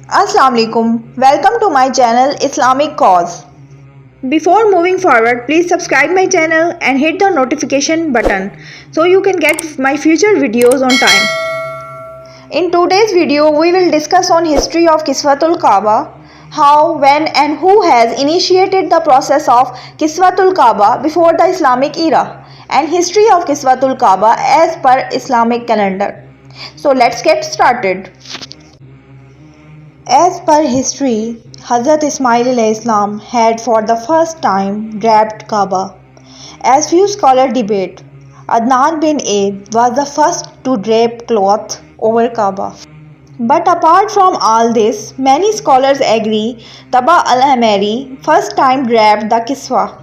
Assalamu alaikum. Welcome to my channel Islamic Cause. Before moving forward, please subscribe my channel and hit the notification button so you can get my future videos on time. In today's video, we will discuss on history of Kiswatul Kaaba, how, when and who has initiated the process of Kiswatul Kaaba before the Islamic era, and history of Kiswatul Kaaba as per Islamic calendar. So let's get started. As per history, Hazrat Ismail Islam had for the first time draped Kaaba. As few scholars debate, Adnan bin Aid was the first to drape cloth over Kaaba. But apart from all this, many scholars agree Taba al-Hamari first time draped the Kiswa.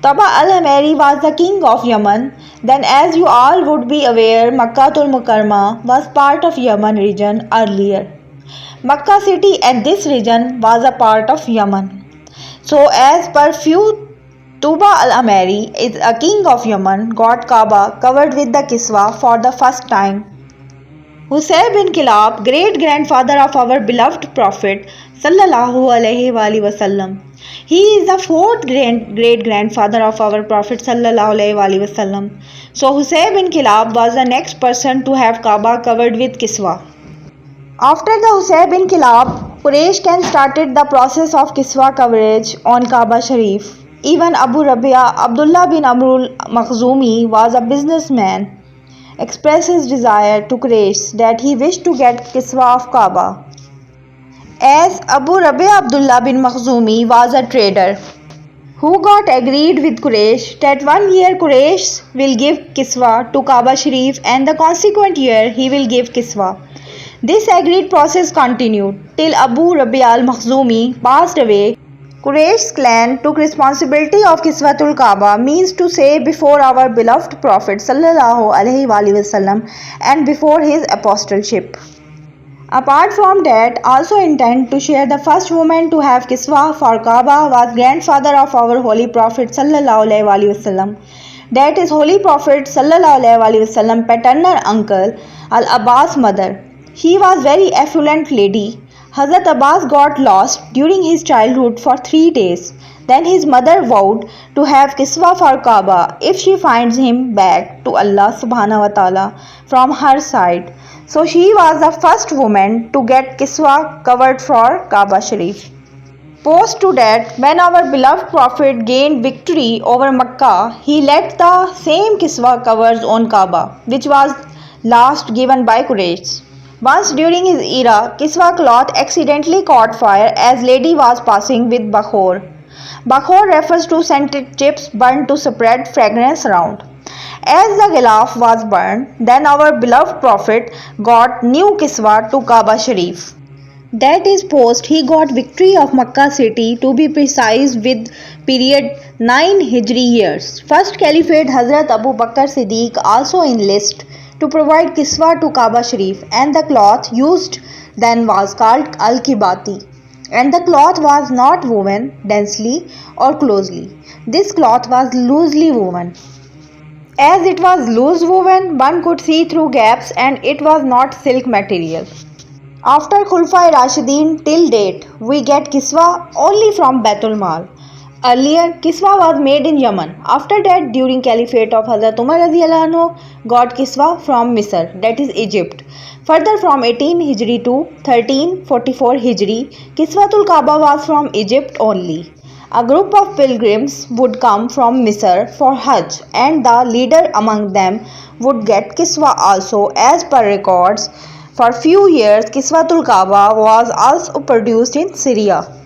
Taba al-Hamari was the king of Yemen. Then, as you all would be aware, Makkatul Mukarramah was part of Yemen region earlier. Makkah city and this region was a part of Yemen. So as per few, Tuba al-Amari is a king of Yemen, got Kaaba covered with the Kiswa for the first time. Husay bin Kilab, great-grandfather of our beloved Prophet Sallallahu Alaihi Wasallam. He is the fourth great-grandfather of our Prophet Sallallahu Alaihi Wasallam. So Husay bin Kilab was the next person to have Kaaba covered with Kiswa. After the Husay bin Kilab, Quraysh can started the process of Kiswa coverage on Kaaba Sharif. Even Abu Rabia Abdullah bin Amrul Makhzumi was a businessman, expressed his desire to Quraysh that he wished to get Kiswa of Kaaba. As Abu Rabia Abdullah bin Makhzumi was a trader who got agreed with Quraysh that 1 year Quraysh will give Kiswa to Kaaba Sharif and the consequent year he will give Kiswa. This agreed process continued till Abu Rabi al-Makhzumi passed away. Quraysh's clan took responsibility of Kiswatul Kaaba, means to say before our beloved Prophet Sallallahu Alaihi Wasallam and before his apostleship. Apart from that, also intend to share the first woman to have Kiswa for Kaaba was grandfather of our Holy Prophet Sallallahu Alaihi Wasallam. That is Holy Prophet Sallallahu Alaihi Wasallam paternal uncle Al-Abbas mother. He was very affluent lady. Hazrat Abbas got lost during his childhood for 3 days. Then his mother vowed to have Kiswa for Kaaba if she finds him back to Allah subhanahu wa ta'ala from her side. So she was the first woman to get Kiswa covered for Kaaba Sharif. Post to that, when our beloved Prophet gained victory over Makkah, he let the same Kiswa covers on Kaaba, which was last given by Quraysh. Once during his era, Kiswa cloth accidentally caught fire as lady was passing with Bakhor. Bakhor refers to scented chips burned to spread fragrance around. As the Gilaf was burned, then our beloved Prophet got new Kiswa to Kaaba Sharif. That is post he got victory of Makkah city, to be precise, with period 9 Hijri years. First Caliphate Hazrat Abu Bakr Siddiq also enlisted to provide Kiswa to Kaaba Sharif, and the cloth used then was called Al-Kibati, and the cloth was not woven densely or closely. This cloth was loosely woven. As it was loose woven, one could see through gaps and it was not silk material. After Khulafai Rashidin till date, we get Kiswa only from Baitul Mal. Earlier, Kiswa was made in Yemen. After that, during Caliphate of Hazrat Umar radiallahu anhu, got Kiswa from Misr, that is Egypt. Further, from 18 Hijri to 1344 Hijri, Kiswatul Kaaba was from Egypt only. A group of pilgrims would come from Misr for Hajj, and the leader among them would get Kiswa also. As per records, for few years, Kiswatul Kaaba was also produced in Syria.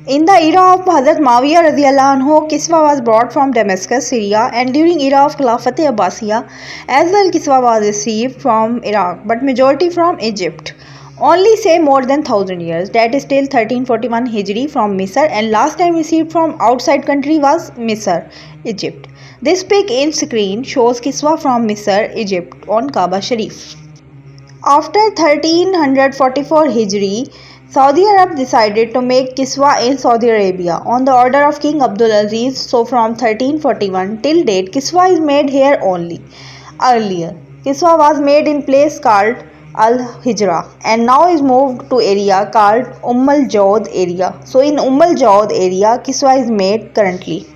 In the era of Hazrat Muawiyah radiallahu anhu, Kiswa was brought from Damascus, Syria, and during era of Khilafat Abbasiyya, as well Kiswa was received from Iraq, but majority from Egypt. Only say more than 1000 years, that is till 1341 Hijri from Misr, and last time received from outside country was Misr, Egypt. This pic in screen shows Kiswa from Misr, Egypt on Kaaba Sharif. After 1344 Hijri, Saudi Arab decided to make Kiswa in Saudi Arabia on the order of King Abdul Aziz. So from 1341 till date, Kiswa is made here only. Earlier, Kiswa was made in place called al-Hijra and now is moved to area called al-Jawd area. So in al-Jawd area, Kiswa is made currently.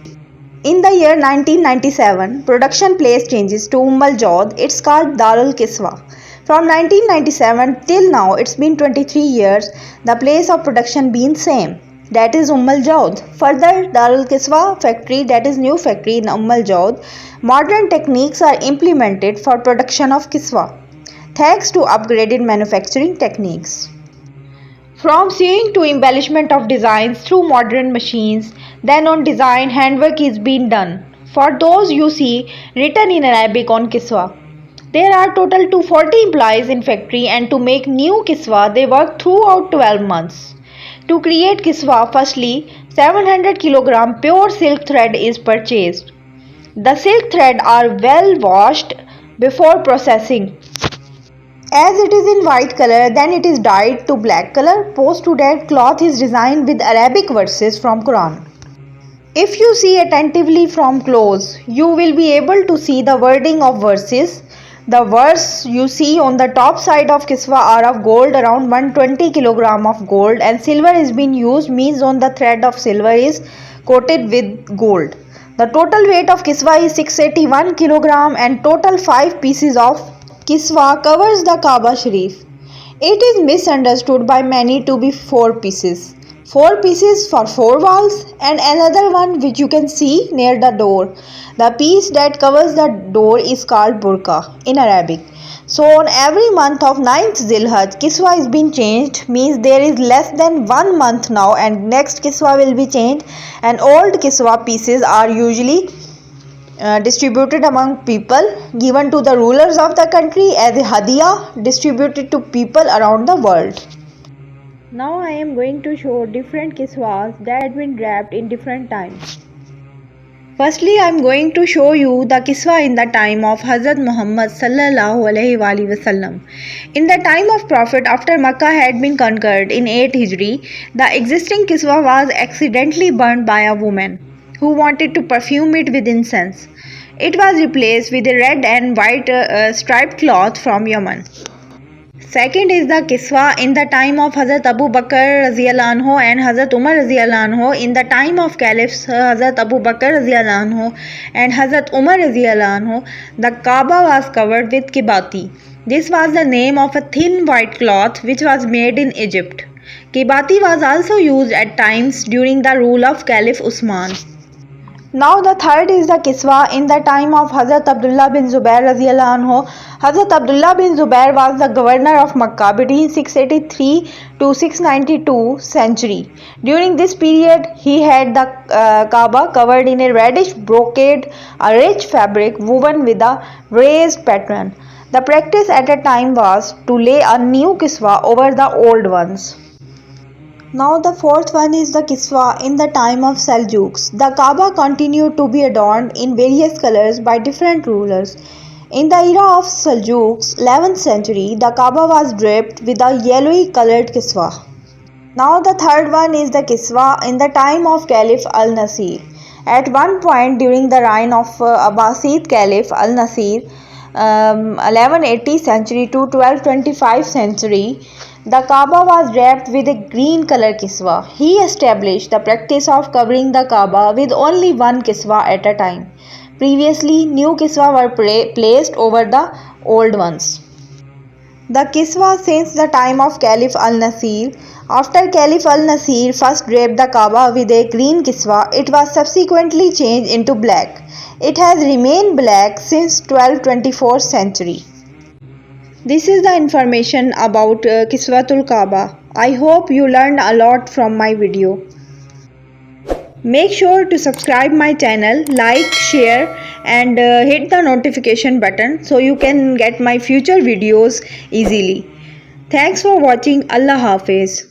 In the year 1997, production place changes to al-Jawd. It's called Darul Kiswa. From 1997 till now, it's been 23 years. The place of production been same. That is al-Jawd. Further, Darul Kiswa factory, that is new factory in al-Jawd. Modern techniques are implemented for production of Kiswa, thanks to upgraded manufacturing techniques. From sewing to embellishment of designs through modern machines, then on design handwork is being done. For those you see written in Arabic on Kiswa. There are total 240 employees in factory and to make new Kiswa they work throughout 12 months. To create Kiswa, firstly 700 kg pure silk thread is purchased. The silk thread are well washed before processing. As it is in white color, then it is dyed to black color. Post to that, cloth is designed with Arabic verses from Quran. If you see attentively from close, you will be able to see the wording of verses. The verse you see on the top side of Kiswa are of gold, around 120 kg of gold, and silver is being used, means on the thread of silver is coated with gold. The total weight of Kiswa is 681 kg and total 5 pieces of Kiswa covers the Kaaba Sharif. It is misunderstood by many to be 4 pieces. 4 pieces for 4 walls and another one which you can see near the door. The piece that covers the door is called burqa in Arabic. So on every month of 9th Zilhaj, Kiswa is being changed, means there is less than 1 month now and next Kiswa will be changed, and old Kiswa pieces are usually distributed among people, given to the rulers of the country as a hadiah, distributed to people around the world. Now I am going to show different kiswas that have been wrapped in different times. Firstly, I am going to show you the kiswa in the time of Hazrat Muhammad sallallahu alaihi wasallam. In the time of Prophet, after Makkah had been conquered in 8 Hijri, the existing kiswa was accidentally burned by a woman who wanted to perfume it with incense. It was replaced with a red and white striped cloth from Yemen. Second is the kiswa in the time of Hazrat Abu Bakr radhiyallahu anhu and Hazrat Umar radhiyallahu anhu. In the time of Caliphs Hazrat Abu Bakr radhiyallahu anhu and Hazrat Umar radhiyallahu anhu, the Kaaba was covered with kibati. This was the name of a thin white cloth which was made in Egypt. Kibati was also used at times during the rule of Caliph Usman. Now the third is the kiswa in the time of Hazrat Abdullah bin Zubair radhiyallahu anhu. Hazrat Abdullah bin Zubair was the governor of Makkah between 683 to 692 century. During this period, he had the Kaaba covered in a reddish brocade, a rich fabric woven with a raised pattern. The practice at a time was to lay a new kiswa over the old ones. Now the fourth one is the kiswa in the time of Seljuks. The Kaaba continued to be adorned in various colors by different rulers. In the era of Seljuks, 11th century, the Kaaba was draped with a yellowy colored kiswa. Now the third one is the kiswa in the time of Caliph Al-Nasir. At one point during the reign of Abbasid Caliph Al-Nasir, 1180 century to 1225 century, the Kaaba was wrapped with a green color kiswa. He established the practice of covering the Kaaba with only one kiswa at a time. Previously, new kiswa were placed over the old ones. The kiswa since the time of Caliph Al-Nasir. After Caliph Al-Nasir first draped the Kaaba with a green kiswa, it was subsequently changed into black. It has remained black since 1224 century. This is the information about Kiswatul Kaaba. I hope you learned a lot from my video. Make sure to subscribe my channel, like, share and hit the notification button so you can get my future videos easily. Thanks for watching. Allah Hafiz.